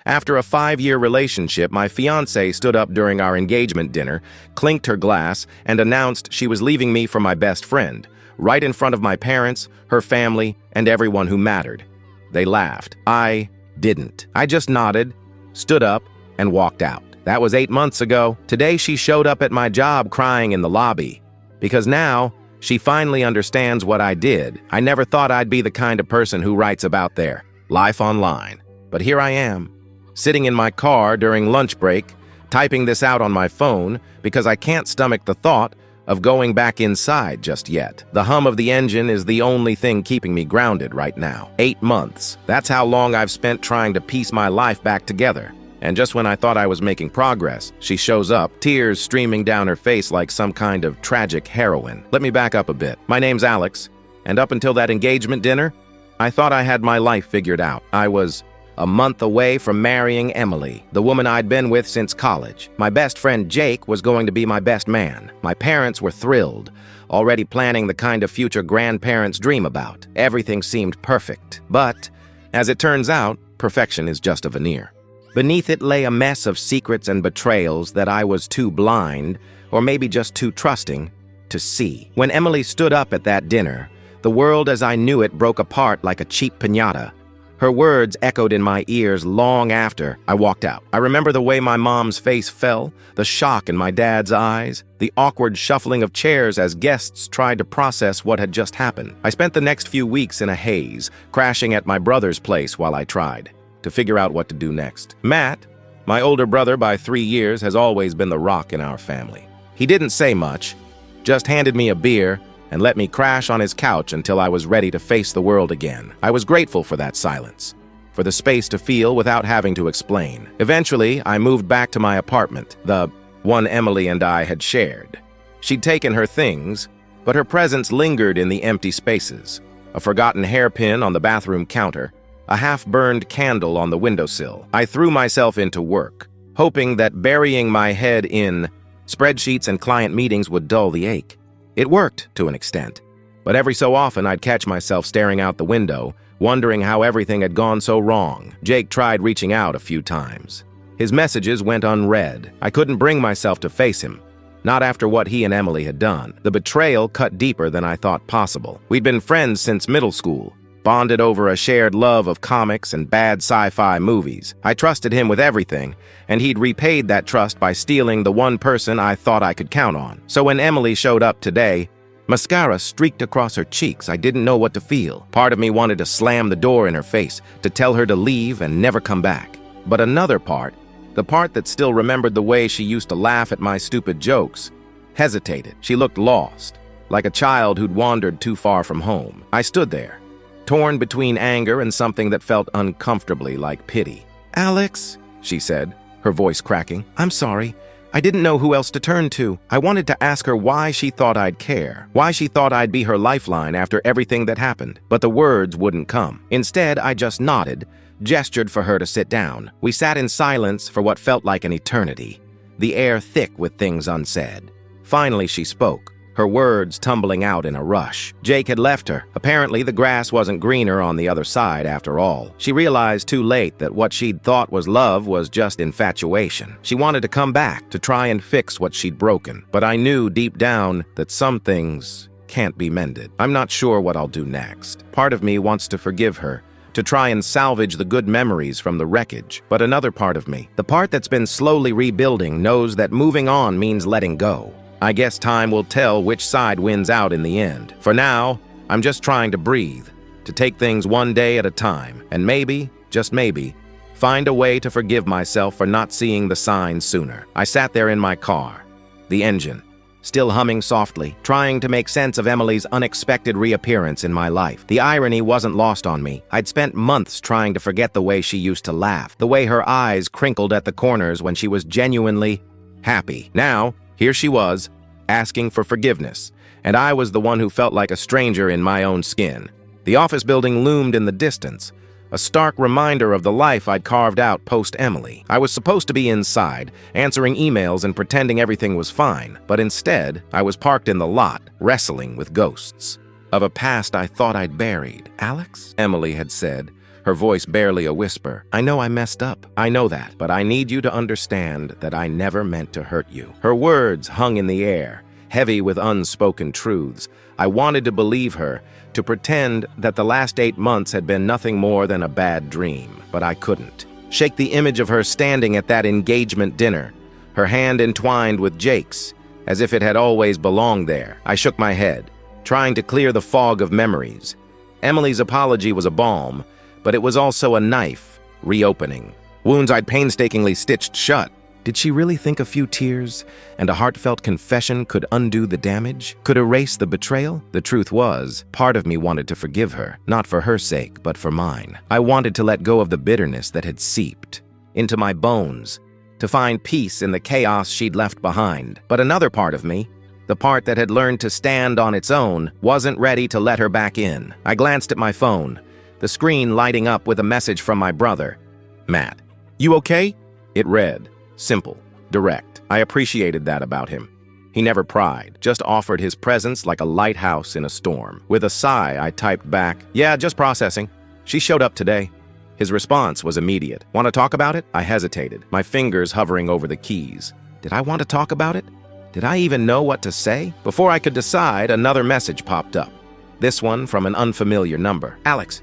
After a 5-year relationship, my fiance stood up during our engagement dinner, clinked her glass, and announced she was leaving me for my best friend, right in front of my parents, her family, and everyone who mattered. They laughed. I didn't. I just nodded, stood up, and walked out. That was 8 months ago. Today she showed up at my job crying in the lobby. Because now, she finally understands what I did. I never thought I'd be the kind of person who writes about their life online. But here I am, sitting in my car during lunch break, typing this out on my phone because I can't stomach the thought of going back inside just yet. The hum of the engine is the only thing keeping me grounded right now. 8 months. That's how long I've spent trying to piece my life back together. And just when I thought I was making progress, she shows up, tears streaming down her face like some kind of tragic heroine. Let me back up a bit. My name's Alex, and up until that engagement dinner, I thought I had my life figured out. I was a month away from marrying Emily, the woman I'd been with since college. My best friend Jake was going to be my best man. My parents were thrilled, already planning the kind of future grandparents dream about. Everything seemed perfect. But, as it turns out, perfection is just a veneer. Beneath it lay a mess of secrets and betrayals that I was too blind, or maybe just too trusting, to see. When Emily stood up at that dinner, the world as I knew it broke apart like a cheap piñata. Her words echoed in my ears long after I walked out. I remember the way my mom's face fell, the shock in my dad's eyes, the awkward shuffling of chairs as guests tried to process what had just happened. I spent the next few weeks in a haze, crashing at my brother's place while I tried to figure out what to do next. Matt, my older brother by 3 years, has always been the rock in our family. He didn't say much, just handed me a beer and let me crash on his couch until I was ready to face the world again. I was grateful for that silence, for the space to feel without having to explain. Eventually, I moved back to my apartment, the one Emily and I had shared. She'd taken her things, but her presence lingered in the empty spaces. A forgotten hairpin on the bathroom counter, a half-burned candle on the windowsill. I threw myself into work, hoping that burying my head in spreadsheets and client meetings would dull the ache. It worked, to an extent, but every so often I'd catch myself staring out the window, wondering how everything had gone so wrong. Jake tried reaching out a few times. His messages went unread. I couldn't bring myself to face him, not after what he and Emily had done. The betrayal cut deeper than I thought possible. We'd been friends since middle school, bonded over a shared love of comics and bad sci-fi movies. I trusted him with everything, and he'd repaid that trust by stealing the one person I thought I could count on. So when Emily showed up today, mascara streaked across her cheeks. I didn't know what to feel. Part of me wanted to slam the door in her face, to tell her to leave and never come back. But another part, the part that still remembered the way she used to laugh at my stupid jokes, hesitated. She looked lost, like a child who'd wandered too far from home. I stood there, torn between anger and something that felt uncomfortably like pity. "Alex," she said, her voice cracking, "I'm sorry. I didn't know who else to turn to. I wanted to ask her why she thought I'd care, why she thought I'd be her lifeline after everything that happened. But the words wouldn't come. Instead, I just nodded, gestured for her to sit down. We sat in silence for what felt like an eternity, the air thick with things unsaid. Finally, she spoke, her words tumbling out in a rush. Jake had left her. Apparently, the grass wasn't greener on the other side after all. She realized too late that what she'd thought was love was just infatuation. She wanted to come back, to try and fix what she'd broken. But I knew deep down that some things can't be mended. I'm not sure what I'll do next. Part of me wants to forgive her, to try and salvage the good memories from the wreckage. But another part of me, the part that's been slowly rebuilding, knows that moving on means letting go. I guess time will tell which side wins out in the end. For now, I'm just trying to breathe, to take things one day at a time, and maybe, just maybe, find a way to forgive myself for not seeing the signs sooner. I sat there in my car, the engine, still humming softly, trying to make sense of Emily's unexpected reappearance in my life. The irony wasn't lost on me. I'd spent months trying to forget the way she used to laugh, the way her eyes crinkled at the corners when she was genuinely happy. Now, here she was, asking for forgiveness, and I was the one who felt like a stranger in my own skin. The office building loomed in the distance, a stark reminder of the life I'd carved out post-Emily. I was supposed to be inside, answering emails and pretending everything was fine, but instead, I was parked in the lot, wrestling with ghosts of a past I thought I'd buried. "Alex?" Emily had said, her voice barely a whisper. "I know I messed up. I know that, but I need you to understand that I never meant to hurt you." Her words hung in the air, heavy with unspoken truths. I wanted to believe her, to pretend that the last 8 months had been nothing more than a bad dream, but I couldn't. Shake the image of her standing at that engagement dinner, her hand entwined with Jake's, as if it had always belonged there. I shook my head, trying to clear the fog of memories. Emily's apology was a balm, but it was also a knife, reopening wounds I'd painstakingly stitched shut. Did she really think a few tears and a heartfelt confession could undo the damage, could erase the betrayal? The truth was, part of me wanted to forgive her, not for her sake, but for mine. I wanted to let go of the bitterness that had seeped into my bones, to find peace in the chaos she'd left behind. But another part of me, the part that had learned to stand on its own, wasn't ready to let her back in. I glanced at my phone, the screen lighting up with a message from my brother. "Matt, you okay?" It read. Simple, direct. I appreciated that about him. He never pried, just offered his presence like a lighthouse in a storm. With a sigh, I typed back, "Yeah, just processing. She showed up today." His response was immediate. "Want to talk about it?" I hesitated, my fingers hovering over the keys. Did I want to talk about it? Did I even know what to say? Before I could decide, another message popped up. This one from an unfamiliar number. "Alex,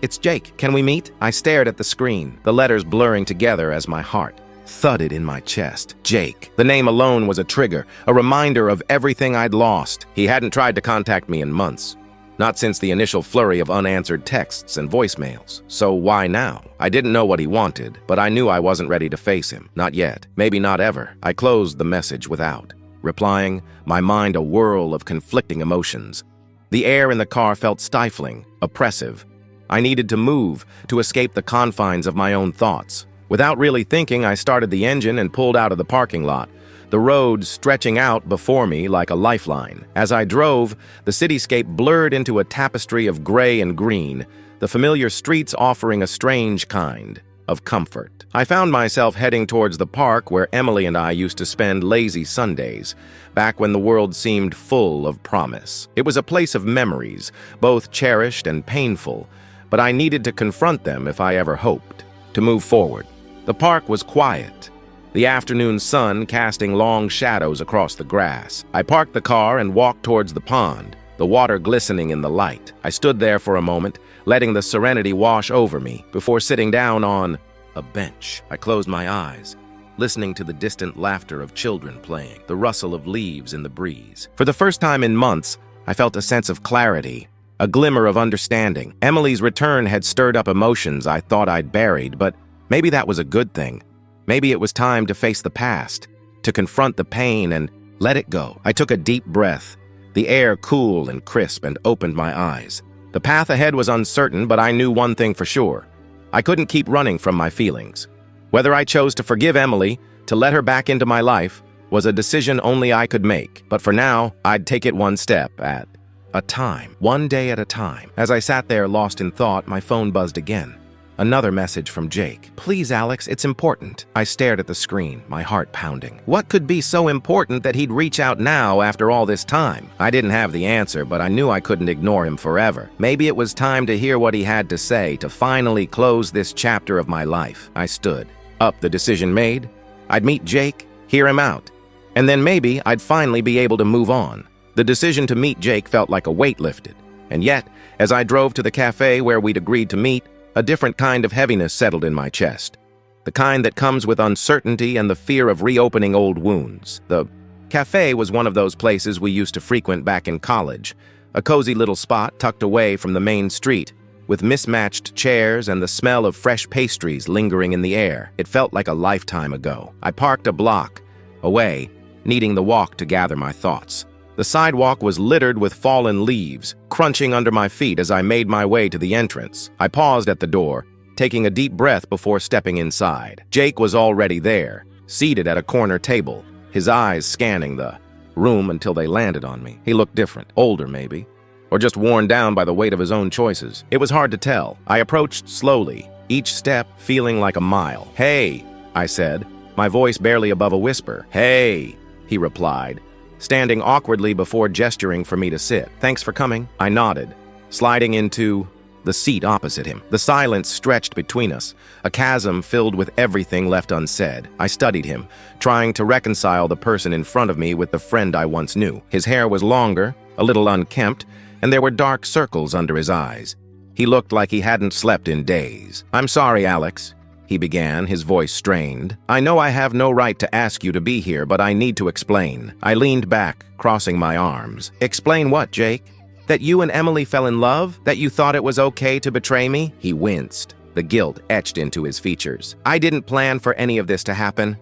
it's Jake. Can we meet?" I stared at the screen, the letters blurring together as my heart thudded in my chest. Jake. The name alone was a trigger, a reminder of everything I'd lost. He hadn't tried to contact me in months. Not since the initial flurry of unanswered texts and voicemails. So why now? I didn't know what he wanted, but I knew I wasn't ready to face him. Not yet. Maybe not ever. I closed the message without replying, my mind a whirl of conflicting emotions. The air in the car felt stifling, oppressive. I needed to move, to escape the confines of my own thoughts. Without really thinking, I started the engine and pulled out of the parking lot, the road stretching out before me like a lifeline. As I drove, the cityscape blurred into a tapestry of gray and green, the familiar streets offering a strange kind of comfort. I found myself heading towards the park where Emily and I used to spend lazy Sundays, back when the world seemed full of promise. It was a place of memories, both cherished and painful, but I needed to confront them if I ever hoped to move forward. The park was quiet, the afternoon sun casting long shadows across the grass. I parked the car and walked towards the pond, the water glistening in the light. I stood there for a moment, letting the serenity wash over me, before sitting down on a bench. I closed my eyes, listening to the distant laughter of children playing, the rustle of leaves in the breeze. For the first time in months, I felt a sense of clarity, a glimmer of understanding. Emily's return had stirred up emotions I thought I'd buried, but maybe that was a good thing. Maybe it was time to face the past, to confront the pain and let it go. I took a deep breath, the air cool and crisp, and opened my eyes. The path ahead was uncertain, but I knew one thing for sure. I couldn't keep running from my feelings. Whether I chose to forgive Emily, to let her back into my life, was a decision only I could make. But for now, I'd take it one step at a time, one day at a time. As I sat there lost in thought, my phone buzzed again. Another message from Jake. "Please, Alex, it's important." I stared at the screen, my heart pounding. What could be so important that he'd reach out now after all this time? I didn't have the answer, but I knew I couldn't ignore him forever. Maybe it was time to hear what he had to say, to finally close this chapter of my life. I stood up, the decision made. I'd meet Jake, hear him out, and then maybe I'd finally be able to move on. The decision to meet Jake felt like a weight lifted. And yet, as I drove to the cafe where we'd agreed to meet, a different kind of heaviness settled in my chest. The kind that comes with uncertainty and the fear of reopening old wounds. The cafe was one of those places we used to frequent back in college, a cozy little spot tucked away from the main street, with mismatched chairs and the smell of fresh pastries lingering in the air. It felt like a lifetime ago. I parked a block away, needing the walk to gather my thoughts. The sidewalk was littered with fallen leaves, crunching under my feet as I made my way to the entrance. I paused at the door, taking a deep breath before stepping inside. Jake was already there, seated at a corner table, his eyes scanning the room until they landed on me. He looked different, older maybe, or just worn down by the weight of his own choices. It was hard to tell. I approached slowly, each step feeling like a mile. "Hey," I said, my voice barely above a whisper. "Hey," he replied, standing awkwardly before gesturing for me to sit. "Thanks for coming." I nodded, sliding into the seat opposite him. The silence stretched between us, a chasm filled with everything left unsaid. I studied him, trying to reconcile the person in front of me with the friend I once knew. His hair was longer, a little unkempt, and there were dark circles under his eyes. He looked like he hadn't slept in days. "I'm sorry, Alex," he began, his voice strained. "I know I have no right to ask you to be here, but I need to explain." I leaned back, crossing my arms. "Explain what, Jake? That you and Emily fell in love? That you thought it was okay to betray me?" He winced, the guilt etched into his features. "I didn't plan for any of this to happen.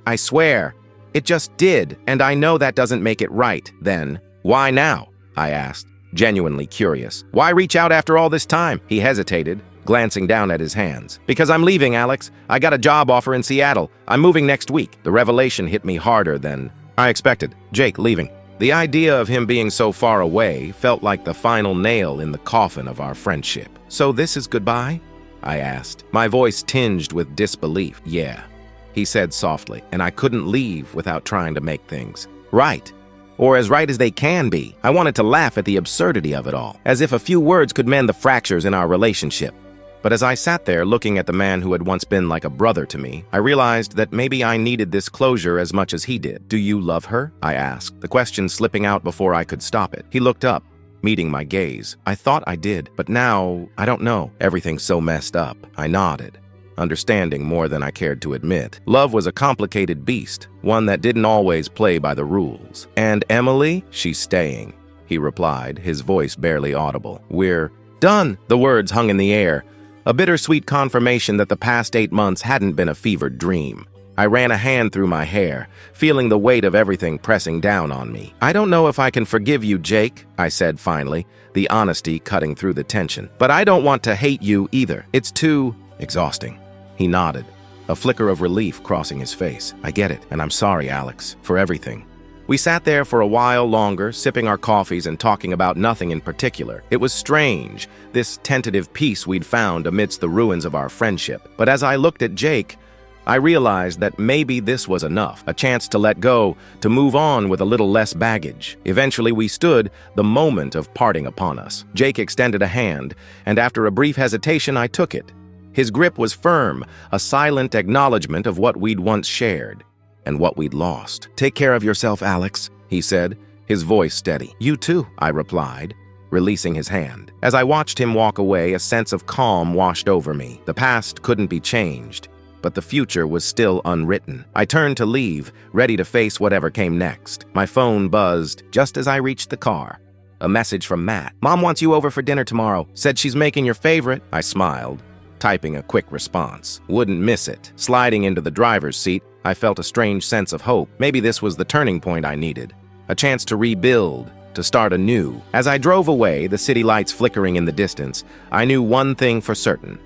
I swear. It just did, and I know that doesn't make it right." "Then, why now?" I asked, genuinely curious. "Why reach out after all this time?" He hesitated, glancing down at his hands. "Because I'm leaving, Alex. I got a job offer in Seattle. I'm moving next week." The revelation hit me harder than I expected. Jake leaving. The idea of him being so far away felt like the final nail in the coffin of our friendship. "So this is goodbye?" I asked, my voice tinged with disbelief. "Yeah," he said softly, and I couldn't leave without trying to make things right. Or as right as they can be. I wanted to laugh at the absurdity of it all, as if a few words could mend the fractures in our relationship. But as I sat there looking at the man who had once been like a brother to me, I realized that maybe I needed this closure as much as he did. "Do you love her?" I asked, the question slipping out before I could stop it. He looked up, meeting my gaze. "I thought I did, but now, I don't know. Everything's so messed up." I nodded, understanding more than I cared to admit. Love was a complicated beast, one that didn't always play by the rules. "And Emily? She's staying," he replied, his voice barely audible. "We're done." The words hung in the air, a bittersweet confirmation that the past 8 months hadn't been a fevered dream. I ran a hand through my hair, feeling the weight of everything pressing down on me. "I don't know if I can forgive you, Jake," I said finally, the honesty cutting through the tension. "But I don't want to hate you either. It's too exhausting." He nodded, a flicker of relief crossing his face. "I get it, and I'm sorry, Alex, for everything." We sat there for a while longer, sipping our coffees and talking about nothing in particular. It was strange, this tentative peace we'd found amidst the ruins of our friendship. But as I looked at Jake, I realized that maybe this was enough, a chance to let go, to move on with a little less baggage. Eventually we stood, the moment of parting upon us. Jake extended a hand, and after a brief hesitation I took it. His grip was firm, a silent acknowledgement of what we'd once shared and what we'd lost. "Take care of yourself, Alex," he said, his voice steady. "You too," I replied, releasing his hand. As I watched him walk away, a sense of calm washed over me. The past couldn't be changed, but the future was still unwritten. I turned to leave, ready to face whatever came next. My phone buzzed just as I reached the car. A message from Matt. "Mom wants you over for dinner tomorrow. Said she's making your favorite." I smiled, typing a quick response. Wouldn't miss it. Sliding into the driver's seat, I felt a strange sense of hope. Maybe this was the turning point I needed. A chance to rebuild, to start anew. As I drove away, the city lights flickering in the distance, I knew one thing for certain.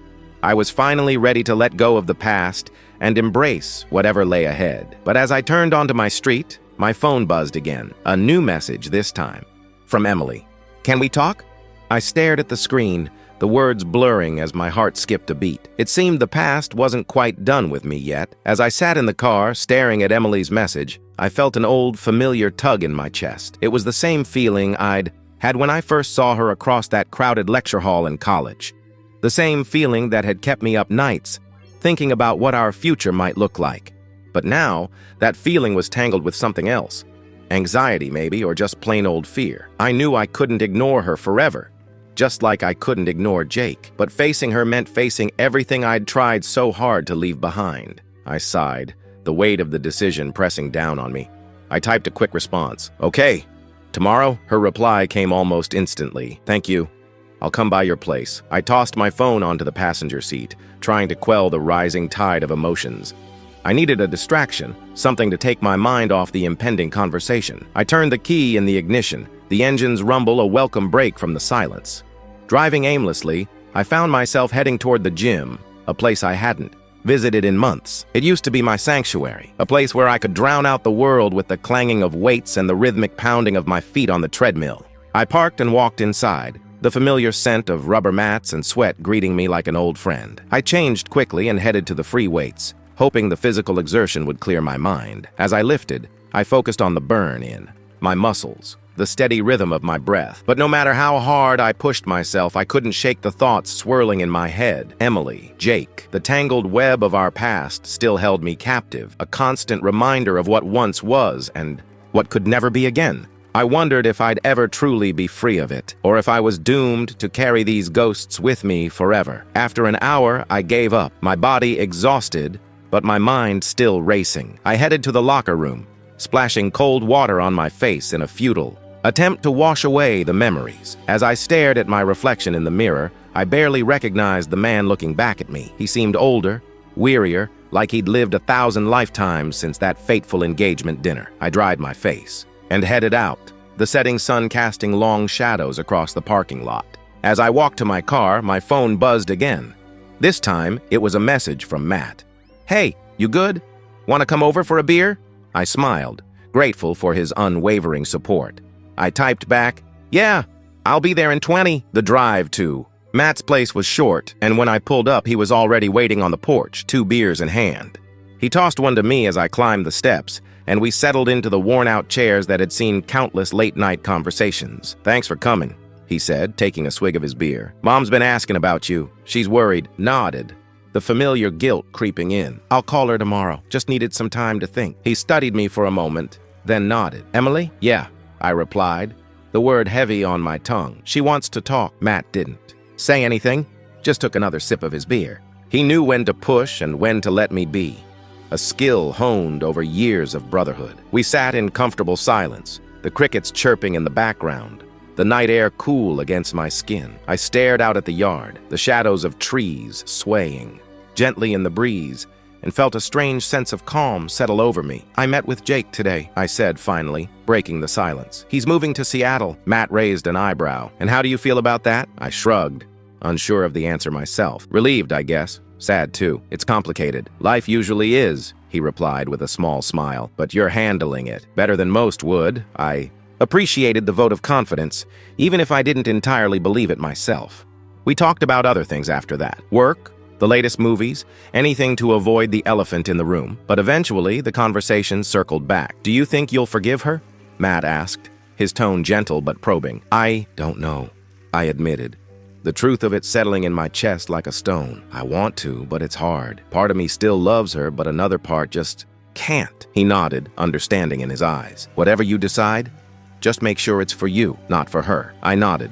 I was finally ready to let go of the past and embrace whatever lay ahead. But as I turned onto my street, my phone buzzed again. A new message this time. From Emily. "Can we talk?" I stared at the screen, the words blurring as my heart skipped a beat. It seemed the past wasn't quite done with me yet. As I sat in the car, staring at Emily's message, I felt an old, familiar tug in my chest. It was the same feeling I'd had when I first saw her across that crowded lecture hall in college. The same feeling that had kept me up nights, thinking about what our future might look like. But now, that feeling was tangled with something else. Anxiety, maybe, or just plain old fear. I knew I couldn't ignore her forever. Just like I couldn't ignore Jake. But facing her meant facing everything I'd tried so hard to leave behind. I sighed, the weight of the decision pressing down on me. I typed a quick response. "Okay. Tomorrow?" Her reply came almost instantly. "Thank you. I'll come by your place." I tossed my phone onto the passenger seat, trying to quell the rising tide of emotions. I needed a distraction, something to take my mind off the impending conversation. I turned the key in the ignition, the engine's rumble a welcome break from the silence. Driving aimlessly, I found myself heading toward the gym, a place I hadn't visited in months. It used to be my sanctuary, a place where I could drown out the world with the clanging of weights and the rhythmic pounding of my feet on the treadmill. I parked and walked inside, the familiar scent of rubber mats and sweat greeting me like an old friend. I changed quickly and headed to the free weights, hoping the physical exertion would clear my mind. As I lifted, I focused on the burn in my muscles, the steady rhythm of my breath. But no matter how hard I pushed myself, I couldn't shake the thoughts swirling in my head. Emily, Jake, the tangled web of our past still held me captive, a constant reminder of what once was and what could never be again. I wondered if I'd ever truly be free of it, or if I was doomed to carry these ghosts with me forever. After an hour, I gave up, my body exhausted, but my mind still racing. I headed to the locker room, splashing cold water on my face in a futile attempt to wash away the memories. As I stared at my reflection in the mirror, I barely recognized the man looking back at me. He seemed older, wearier, like he'd lived 1,000 lifetimes since that fateful engagement dinner. I dried my face and headed out, the setting sun casting long shadows across the parking lot. As I walked to my car, my phone buzzed again. This time, it was a message from Matt. "Hey, you good? Want to come over for a beer?" I smiled, grateful for his unwavering support. I typed back, "Yeah, I'll be there in 20. The drive to Matt's place was short, and when I pulled up, he was already waiting on the porch, 2 beers in hand. He tossed one to me as I climbed the steps, and we settled into the worn-out chairs that had seen countless late-night conversations. "Thanks for coming," he said, taking a swig of his beer. "Mom's been asking about you. She's worried." Nodded, the familiar guilt creeping in. "I'll call her tomorrow. Just needed some time to think." He studied me for a moment, then nodded. "Emily?" "Yeah," I replied, the word heavy on my tongue. "She wants to talk." Matt didn't say anything, just took another sip of his beer. He knew when to push and when to let me be, a skill honed over years of brotherhood. We sat in comfortable silence, the crickets chirping in the background, the night air cool against my skin. I stared out at the yard, the shadows of trees swaying gently in the breeze, and felt a strange sense of calm settle over me. "I met with Jake today," I said finally, breaking the silence. "He's moving to Seattle." Matt raised an eyebrow. "And how do you feel about that?" I shrugged, unsure of the answer myself. "Relieved, I guess. Sad, too. It's complicated. Life usually is," he replied with a small smile. "But you're handling it better than most would." I appreciated the vote of confidence, even if I didn't entirely believe it myself. We talked about other things after that. Work, the latest movies, anything to avoid the elephant in the room. But eventually, the conversation circled back. "Do you think you'll forgive her?" Matt asked, his tone gentle but probing. "I don't know," I admitted, the truth of it settling in my chest like a stone. "I want to, but it's hard. Part of me still loves her, but another part just can't." He nodded, understanding in his eyes. "Whatever you decide, just make sure it's for you, not for her." I nodded,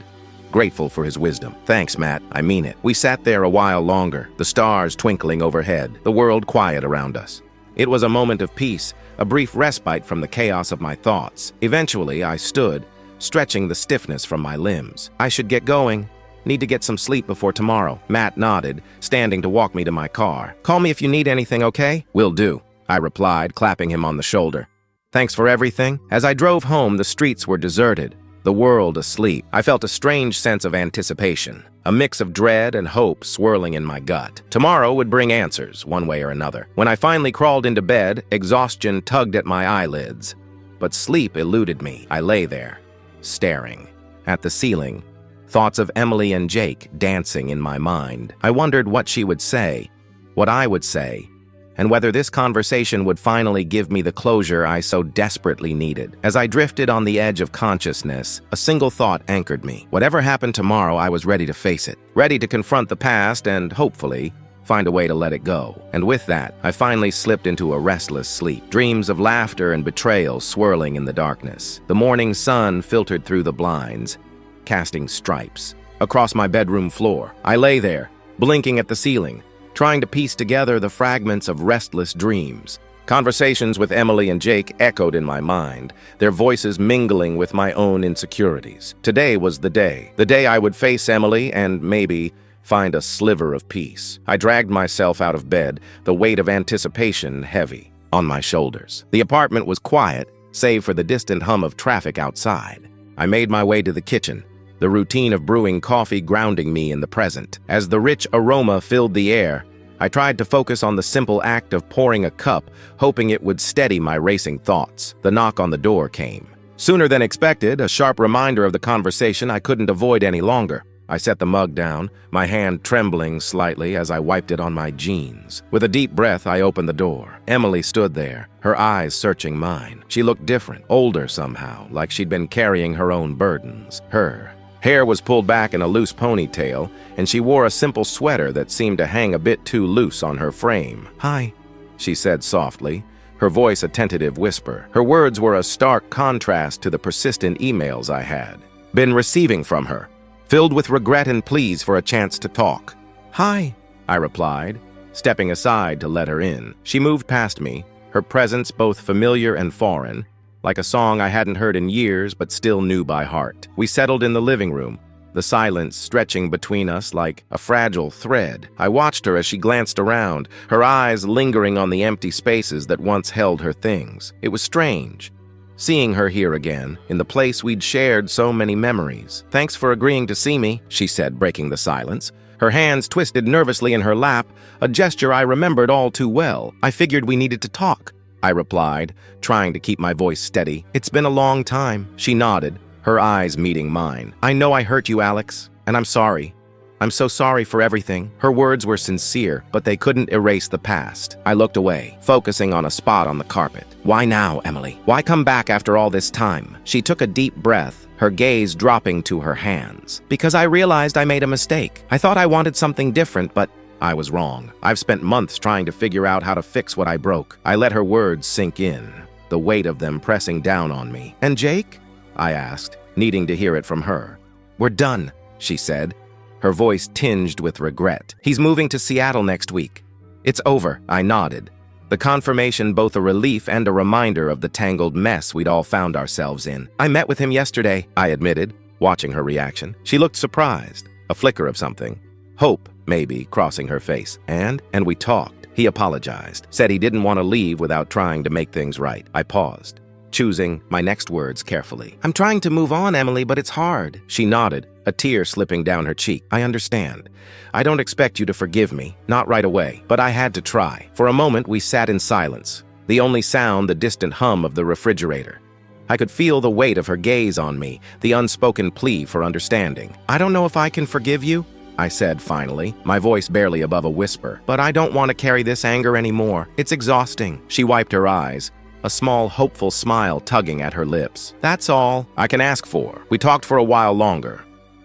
grateful for his wisdom. "Thanks, Matt. I mean it." We sat there a while longer, the stars twinkling overhead, the world quiet around us. It was a moment of peace, a brief respite from the chaos of my thoughts. Eventually, I stood, stretching the stiffness from my limbs. "I should get going. Need to get some sleep before tomorrow." Matt nodded, standing to walk me to my car. "Call me if you need anything, okay?" "Will do," I replied, clapping him on the shoulder. "Thanks for everything." As I drove home, the streets were deserted, the world asleep. I felt a strange sense of anticipation, a mix of dread and hope swirling in my gut. Tomorrow would bring answers, one way or another. When I finally crawled into bed, exhaustion tugged at my eyelids, but sleep eluded me. I lay there, staring at the ceiling, thoughts of Emily and Jake dancing in my mind. I wondered what she would say, what I would say, and whether this conversation would finally give me the closure I so desperately needed. As I drifted on the edge of consciousness, a single thought anchored me. Whatever happened tomorrow, I was ready to face it, ready to confront the past and, hopefully, find a way to let it go. And with that, I finally slipped into a restless sleep, dreams of laughter and betrayal swirling in the darkness. The morning sun filtered through the blinds, casting stripes across my bedroom floor. I lay there, blinking at the ceiling, trying to piece together the fragments of restless dreams. Conversations with Emily and Jake echoed in my mind, their voices mingling with my own insecurities. Today was the day I would face Emily and maybe find a sliver of peace. I dragged myself out of bed, the weight of anticipation heavy on my shoulders. The apartment was quiet, save for the distant hum of traffic outside. I made my way to the kitchen, the routine of brewing coffee grounding me in the present. As the rich aroma filled the air, I tried to focus on the simple act of pouring a cup, hoping it would steady my racing thoughts. The knock on the door came. Sooner than expected, a sharp reminder of the conversation I couldn't avoid any longer. I set the mug down, my hand trembling slightly as I wiped it on my jeans. With a deep breath, I opened the door. Emily stood there, her eyes searching mine. She looked different, older somehow, like she'd been carrying her own burdens. Her hair was pulled back in a loose ponytail, and she wore a simple sweater that seemed to hang a bit too loose on her frame. "Hi," she said softly, her voice a tentative whisper. Her words were a stark contrast to the persistent emails I had been receiving from her, filled with regret and pleas for a chance to talk. "Hi," I replied, stepping aside to let her in. She moved past me, her presence both familiar and foreign, like a song I hadn't heard in years but still knew by heart. We settled in the living room, the silence stretching between us like a fragile thread. I watched her as she glanced around, her eyes lingering on the empty spaces that once held her things. It was strange, seeing her here again, in the place we'd shared so many memories. "Thanks for agreeing to see me," she said, breaking the silence. Her hands twisted nervously in her lap, a gesture I remembered all too well. "I figured we needed to talk," I replied, trying to keep my voice steady. "It's been a long time." She nodded, her eyes meeting mine. "I know I hurt you, Alex, and I'm sorry. I'm so sorry for everything." Her words were sincere, but they couldn't erase the past. I looked away, focusing on a spot on the carpet. "Why now, Emily? Why come back after all this time?" She took a deep breath, her gaze dropping to her hands. "Because I realized I made a mistake. I thought I wanted something different, but I was wrong. I've spent months trying to figure out how to fix what I broke." I let her words sink in, the weight of them pressing down on me. "And Jake?" I asked, needing to hear it from her. "We're done," she said, her voice tinged with regret. "He's moving to Seattle next week." "It's over," I nodded, the confirmation both a relief and a reminder of the tangled mess we'd all found ourselves in. "I met with him yesterday," I admitted, watching her reaction. She looked surprised, a flicker of something, hope maybe, crossing her face. And we talked. He apologized, said he didn't want to leave without trying to make things right." I paused, choosing my next words carefully. "I'm trying to move on, Emily, but it's hard." She nodded, a tear slipping down her cheek. "I understand. I don't expect you to forgive me, not right away, but I had to try." For a moment, we sat in silence, the only sound the distant hum of the refrigerator. I could feel the weight of her gaze on me, the unspoken plea for understanding. "I don't know if I can forgive you," I said finally, my voice barely above a whisper. "But I don't want to carry this anger anymore. It's exhausting." She wiped her eyes, a small, hopeful smile tugging at her lips. "That's all I can ask for." We talked for a while longer,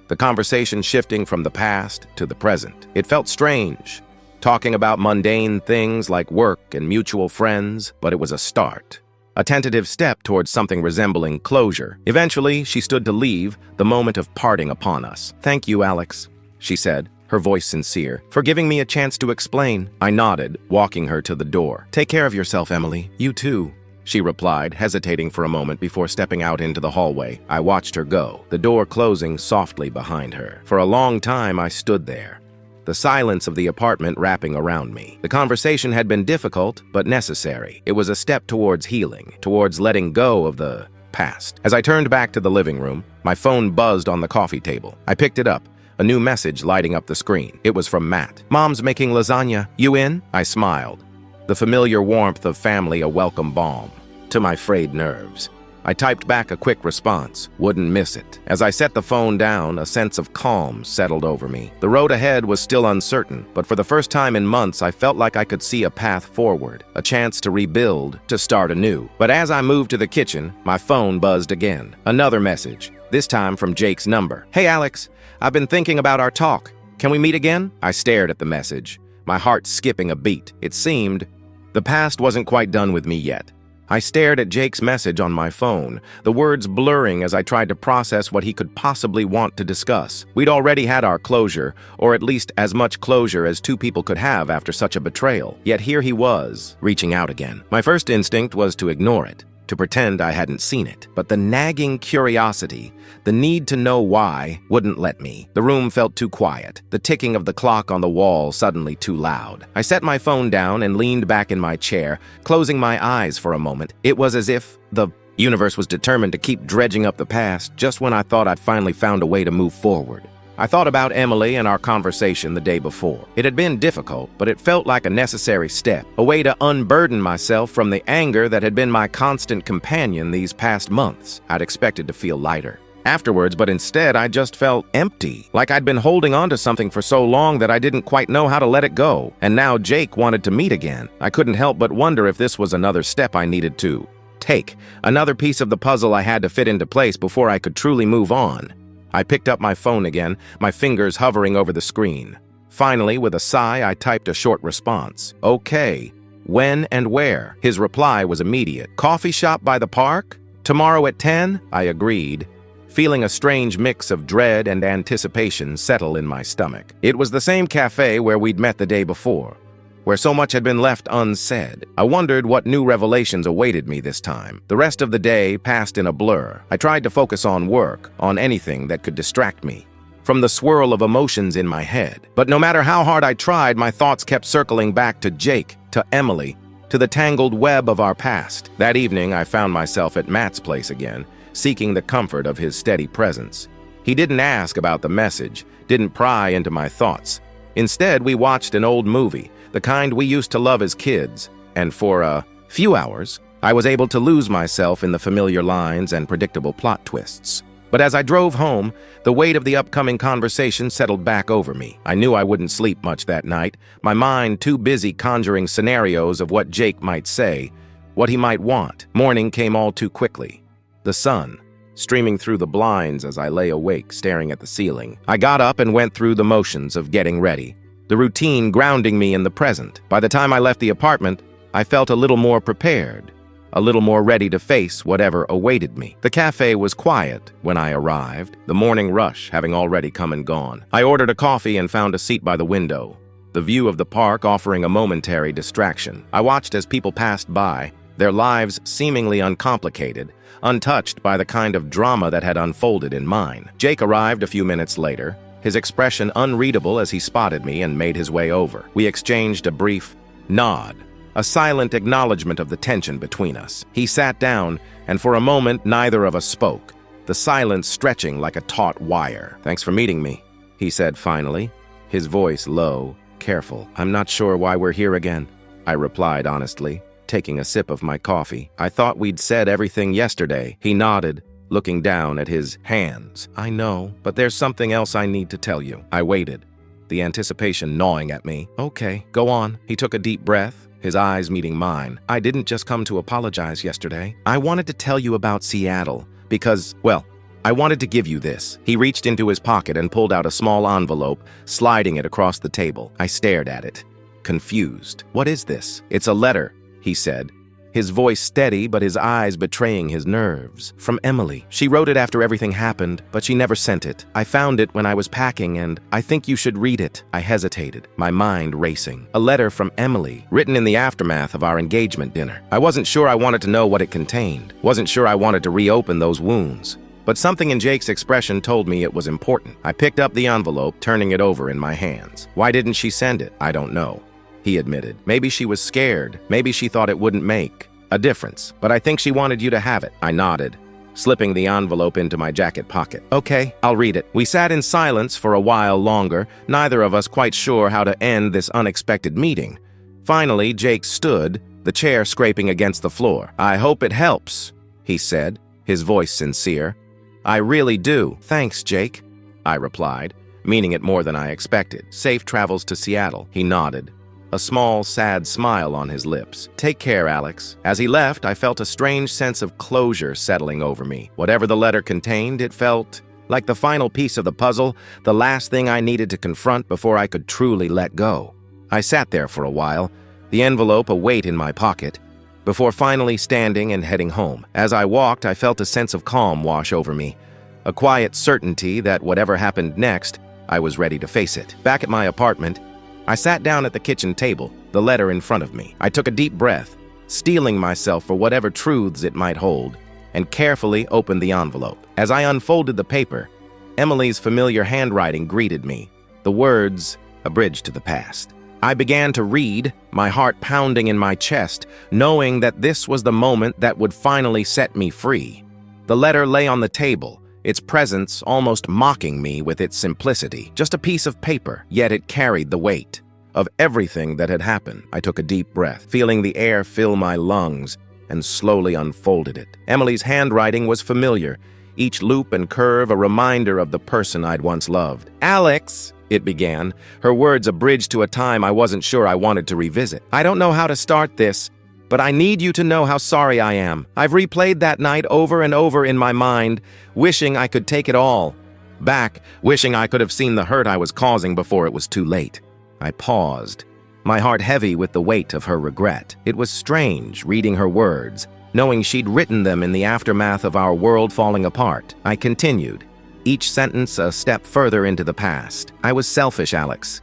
the conversation shifting from the past to the present. It felt strange, talking about mundane things like work and mutual friends, but it was a start, a tentative step towards something resembling closure. Eventually, she stood to leave, the moment of parting upon us. "Thank you, Alex," she said, her voice sincere, "for giving me a chance to explain." I nodded, walking her to the door. "Take care of yourself, Emily. You too," she replied, hesitating for a moment before stepping out into the hallway. I watched her go, the door closing softly behind her. For a long time, I stood there, the silence of the apartment wrapping around me. The conversation had been difficult, but necessary. It was a step towards healing, towards letting go of the past. As I turned back to the living room, my phone buzzed on the coffee table. I picked it up, a new message lighting up the screen. It was from Matt. "Mom's making lasagna. You in?" I smiled, the familiar warmth of family a welcome balm to my frayed nerves. I typed back a quick response, "Wouldn't miss it." As I set the phone down, a sense of calm settled over me. The road ahead was still uncertain, but for the first time in months, I felt like I could see a path forward, a chance to rebuild, to start anew. But as I moved to the kitchen, my phone buzzed again. Another message, this time from Jake's number. "Hey, Alex, I've been thinking about our talk. Can we meet again?" I stared at the message, my heart skipping a beat. It seemed the past wasn't quite done with me yet. I stared at Jake's message on my phone, the words blurring as I tried to process what he could possibly want to discuss. We'd already had our closure, or at least as much closure as two people could have after such a betrayal. Yet here he was, reaching out again. My first instinct was to ignore it, to pretend I hadn't seen it. But the nagging curiosity, the need to know why, wouldn't let me. The room felt too quiet, the ticking of the clock on the wall suddenly too loud. I set my phone down and leaned back in my chair, closing my eyes for a moment. It was as if the universe was determined to keep dredging up the past just when I thought I'd finally found a way to move forward. I thought about Emily and our conversation the day before. It had been difficult, but it felt like a necessary step, a way to unburden myself from the anger that had been my constant companion these past months. I'd expected to feel lighter, afterwards, but instead I just felt empty, like I'd been holding on to something for so long that I didn't quite know how to let it go. And now Jake wanted to meet again. I couldn't help but wonder if this was another step I needed to take, another piece of the puzzle I had to fit into place before I could truly move on. I picked up my phone again, my fingers hovering over the screen. Finally, with a sigh, I typed a short response. Okay. When and where? His reply was immediate. Coffee shop by the park? Tomorrow at 10? I agreed, feeling a strange mix of dread and anticipation settle in my stomach. It was the same cafe where we'd met the day before, where so much had been left unsaid. I wondered what new revelations awaited me this time. The rest of the day passed in a blur. I tried to focus on work, on anything that could distract me from the swirl of emotions in my head. But no matter how hard I tried, my thoughts kept circling back to Jake, to Emily, to the tangled web of our past. That evening, I found myself at Matt's place again, seeking the comfort of his steady presence. He didn't ask about the message, didn't pry into my thoughts. Instead, we watched an old movie, the kind we used to love as kids, and for a few hours, I was able to lose myself in the familiar lines and predictable plot twists. But as I drove home, the weight of the upcoming conversation settled back over me. I knew I wouldn't sleep much that night, my mind too busy conjuring scenarios of what Jake might say, what he might want. Morning came all too quickly. The sun, streaming through the blinds as I lay awake, staring at the ceiling. I got up and went through the motions of getting ready, the routine grounding me in the present. By the time I left the apartment, I felt a little more prepared, a little more ready to face whatever awaited me. The cafe was quiet when I arrived, the morning rush having already come and gone. I ordered a coffee and found a seat by the window, the view of the park offering a momentary distraction. I watched as people passed by, their lives seemingly uncomplicated, untouched by the kind of drama that had unfolded in mine. Jake arrived a few minutes later, his expression unreadable as he spotted me and made his way over. We exchanged a brief nod, a silent acknowledgement of the tension between us. He sat down, and for a moment neither of us spoke, the silence stretching like a taut wire. "Thanks for meeting me," he said finally, his voice low, careful. "I'm not sure why we're here again," I replied honestly, taking a sip of my coffee. "I thought we'd said everything yesterday." He nodded, looking down at his hands. "I know, but there's something else I need to tell you." I waited, the anticipation gnawing at me. "Okay, go on." He took a deep breath, his eyes meeting mine. "I didn't just come to apologize yesterday. I wanted to tell you about Seattle because, well, I wanted to give you this." He reached into his pocket and pulled out a small envelope, sliding it across the table. I stared at it, confused. "What is this?" "It's a letter," he said, his voice steady but his eyes betraying his nerves. "From Emily. She wrote it after everything happened, but she never sent it. I found it when I was packing and I think you should read it." I hesitated, my mind racing. A letter from Emily, written in the aftermath of our engagement dinner. I wasn't sure I wanted to know what it contained. Wasn't sure I wanted to reopen those wounds. But something in Jake's expression told me it was important. I picked up the envelope, turning it over in my hands. "Why didn't she send it?" "I don't know," he admitted. "Maybe she was scared. Maybe she thought it wouldn't make a difference. But I think she wanted you to have it." I nodded, slipping the envelope into my jacket pocket. "Okay, I'll read it." We sat in silence for a while longer, neither of us quite sure how to end this unexpected meeting. Finally, Jake stood, the chair scraping against the floor. "I hope it helps," he said, his voice sincere. "I really do." "Thanks, Jake," I replied, meaning it more than I expected. "Safe travels to Seattle." He nodded, a small, sad smile on his lips. "Take care, Alex." As he left, I felt a strange sense of closure settling over me. Whatever the letter contained, it felt like the final piece of the puzzle, the last thing I needed to confront before I could truly let go. I sat there for a while, the envelope a weight in my pocket, before finally standing and heading home. As I walked, I felt a sense of calm wash over me, a quiet certainty that whatever happened next, I was ready to face it. Back at my apartment, I sat down at the kitchen table, the letter in front of me. I took a deep breath, steeling myself for whatever truths it might hold, and carefully opened the envelope. As I unfolded the paper, Emily's familiar handwriting greeted me, the words, "A bridge to the past." I began to read, my heart pounding in my chest, knowing that this was the moment that would finally set me free. The letter lay on the table, its presence almost mocking me with its simplicity. Just a piece of paper, yet it carried the weight of everything that had happened. I took a deep breath, feeling the air fill my lungs, and slowly unfolded it. Emily's handwriting was familiar, each loop and curve a reminder of the person I'd once loved. "Alex," it began, her words a bridge to a time I wasn't sure I wanted to revisit. "I don't know how to start this, but I need you to know how sorry I am. I've replayed that night over and over in my mind, wishing I could take it all back, wishing I could have seen the hurt I was causing before it was too late." I paused, my heart heavy with the weight of her regret. It was strange reading her words, knowing she'd written them in the aftermath of our world falling apart. I continued, each sentence a step further into the past. "I was selfish, Alex.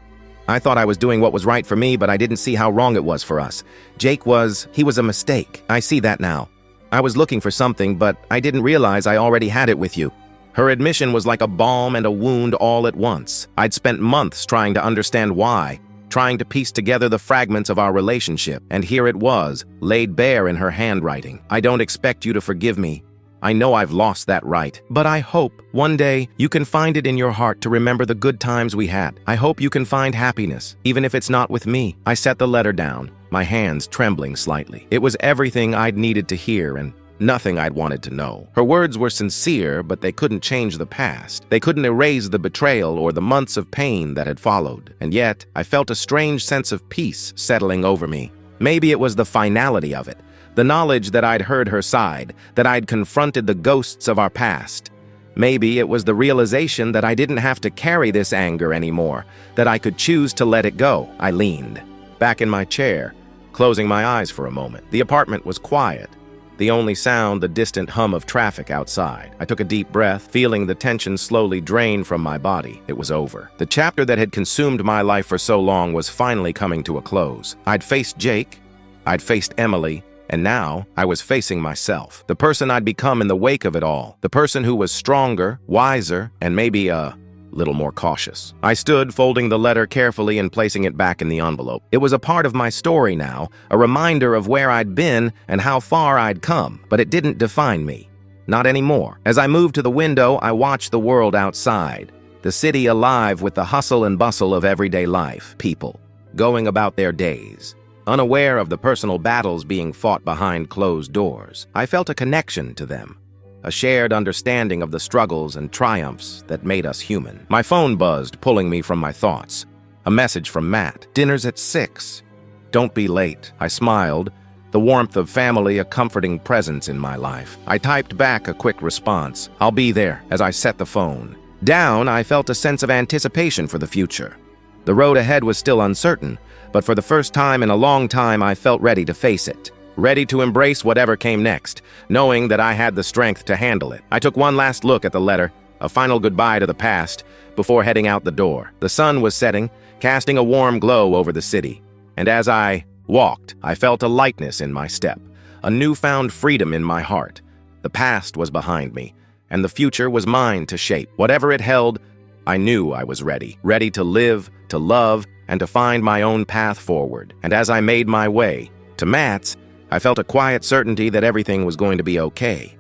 I thought I was doing what was right for me, but I didn't see how wrong it was for us. He was a mistake. I see that now. I was looking for something, but I didn't realize I already had it with you." Her admission was like a balm and a wound all at once. I'd spent months trying to understand why, trying to piece together the fragments of our relationship, and here it was, laid bare in her handwriting. "I don't expect you to forgive me. I know I've lost that right, but I hope one day you can find it in your heart to remember the good times we had. I hope you can find happiness, even if it's not with me." I set the letter down, my hands trembling slightly. It was everything I'd needed to hear and nothing I'd wanted to know. Her words were sincere, but they couldn't change the past. They couldn't erase the betrayal or the months of pain that had followed. And yet, I felt a strange sense of peace settling over me. Maybe it was the finality of it, the knowledge that I'd heard her side, that I'd confronted the ghosts of our past. Maybe it was the realization that I didn't have to carry this anger anymore, that I could choose to let it go. I leaned back in my chair, closing my eyes for a moment. The apartment was quiet. The only sound, the distant hum of traffic outside. I took a deep breath, feeling the tension slowly drain from my body. It was over. The chapter that had consumed my life for so long was finally coming to a close. I'd faced Jake, I'd faced Emily, and now I was facing myself. The person I'd become in the wake of it all. The person who was stronger, wiser, and maybe a little more cautious. I stood, folding the letter carefully and placing it back in the envelope. It was a part of my story now, a reminder of where I'd been and how far I'd come, but it didn't define me. Not anymore. As I moved to the window, I watched the world outside, the city alive with the hustle and bustle of everyday life, people going about their days, unaware of the personal battles being fought behind closed doors. I felt a connection to them, a shared understanding of the struggles and triumphs that made us human. My phone buzzed, pulling me from my thoughts. A message from Matt. "Dinner's at 6. Don't be late." I smiled, the warmth of family a comforting presence in my life. I typed back a quick response. "I'll be there," as I set the phone down. I felt a sense of anticipation for the future. The road ahead was still uncertain, but for the first time in a long time I felt ready to face it. Ready to embrace whatever came next, knowing that I had the strength to handle it. I took one last look at the letter, a final goodbye to the past, before heading out the door. The sun was setting, casting a warm glow over the city. And as I walked, I felt a lightness in my step, a newfound freedom in my heart. The past was behind me, and the future was mine to shape. Whatever it held, I knew I was ready. Ready to live, to love, and to find my own path forward. And as I made my way to Matt's, I felt a quiet certainty that everything was going to be okay.